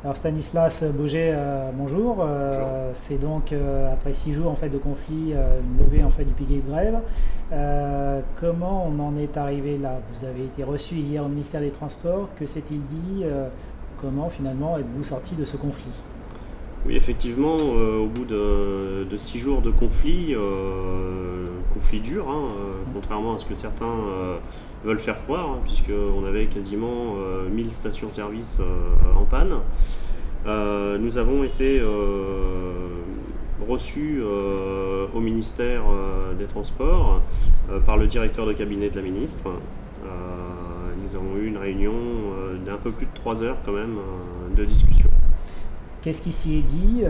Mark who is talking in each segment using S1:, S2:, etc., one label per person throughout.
S1: Alors Stanislas Boget, bonjour. C'est donc après 6 jours en fait, de conflit, une levée en fait, du piquet de grève. Comment on en est arrivé là? Vous avez été reçu hier au ministère des Transports. Que s'est-il dit? Comment finalement êtes-vous sorti de ce conflit?
S2: Oui, effectivement, au bout de 6 jours de conflit, conflit dur, contrairement à ce que certains veulent faire croire, puisqu'on avait quasiment 1000 stations-service en panne. Nous avons été reçus au ministère des Transports par le directeur de cabinet de la ministre. Nous avons eu une réunion d'un peu plus de 3 heures quand même de discussion.
S1: Qu'est-ce qui s'y est dit?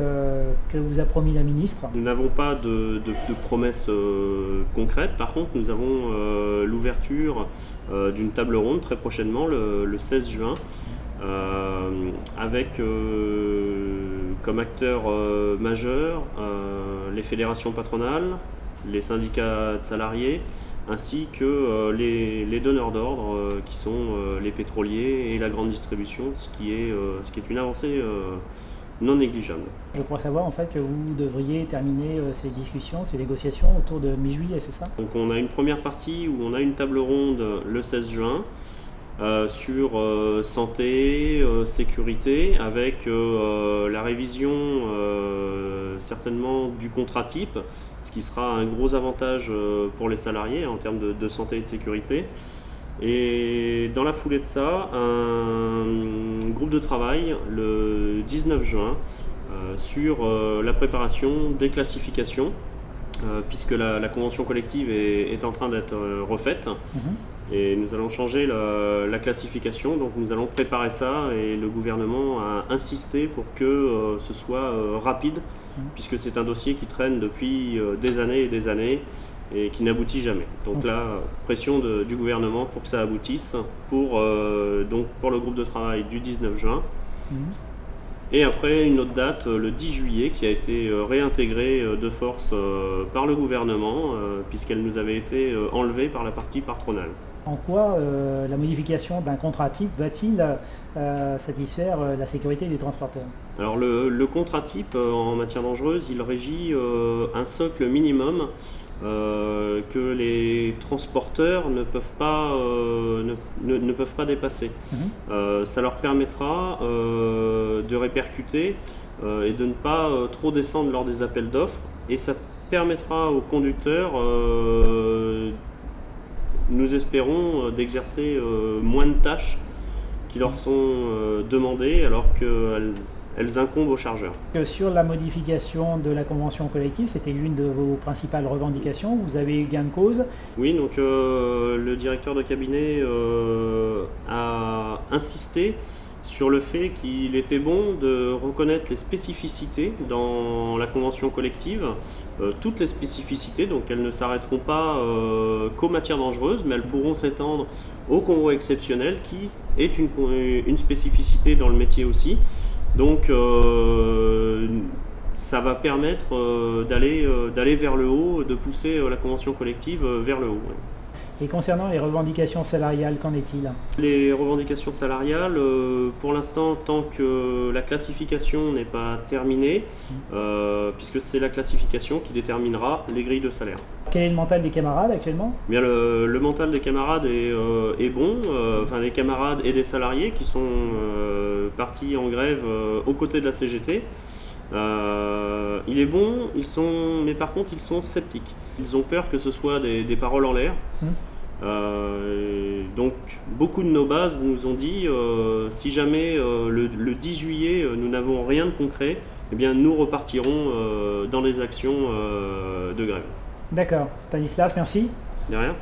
S1: Que vous a promis la ministre?
S2: Nous n'avons pas de promesses concrètes. Par contre, nous avons l'ouverture d'une table ronde très prochainement, le 16 juin, avec comme acteurs majeurs les fédérations patronales, les syndicats de salariés, ainsi que les donneurs d'ordre qui sont les pétroliers et la grande distribution, ce qui est une avancée non négligeable.
S1: Je crois savoir en fait que vous devriez terminer ces discussions, ces négociations autour de mi-juillet, c'est ça?
S2: Donc on a une première partie où on a une table ronde le 16 juin sur santé, sécurité, avec la révision certainement du contrat type, ce qui sera un gros avantage pour les salariés en termes de santé et de sécurité. Et dans la foulée de ça, un groupe de travail le 19 juin sur la préparation des classifications, puisque la convention collective est en train d'être refaite. Et nous allons changer la classification, donc nous allons préparer ça et le gouvernement a insisté pour que ce soit rapide, puisque c'est un dossier qui traîne depuis des années et des années et qui n'aboutit jamais. Donc là, pression du gouvernement pour que ça aboutisse pour le groupe de travail du 19 juin. Et après une autre date, le 10 juillet, qui a été réintégrée de force par le gouvernement, puisqu'elle nous avait été enlevée par la partie patronale.
S1: En quoi la modification d'un contrat type va-t-il satisfaire la sécurité des transporteurs?
S2: Alors le contrat type en matière dangereuse, il régit un socle minimum que les transporteurs ne peuvent pas dépasser. Ça leur permettra de répercuter et de ne pas trop descendre lors des appels d'offres, et ça permettra aux conducteurs, nous espérons, d'exercer moins de tâches qui leur sont demandées alors qu'elles incombent aux chargeurs.
S1: Sur la modification de la convention collective, c'était l'une de vos principales revendications. Vous avez eu gain de cause?
S2: Oui, donc le directeur de cabinet a insisté sur le fait qu'il était bon de reconnaître les spécificités dans la convention collective, toutes les spécificités, donc elles ne s'arrêteront pas qu'aux matières dangereuses, mais elles pourront s'étendre au convoi exceptionnel, qui est une spécificité dans le métier aussi. Donc ça va permettre d'aller vers le haut, de pousser la convention collective vers le haut. Ouais.
S1: Et concernant les revendications salariales, qu'en est-il?
S2: Les revendications salariales, pour l'instant, tant que la classification n'est pas terminée, puisque c'est la classification qui déterminera les grilles de salaire.
S1: Quel est le mental des camarades actuellement?
S2: Bien, le mental des camarades est bon, enfin des camarades et des salariés qui sont partis en grève aux côtés de la CGT. Il est bon, mais par contre ils sont sceptiques. Ils ont peur que ce soit des paroles en l'air. Donc beaucoup de nos bases nous ont dit si jamais le 10 juillet nous n'avons rien de concret, eh bien nous repartirons dans des actions de grève.
S1: D'accord. Stanislas, merci.
S2: De rien.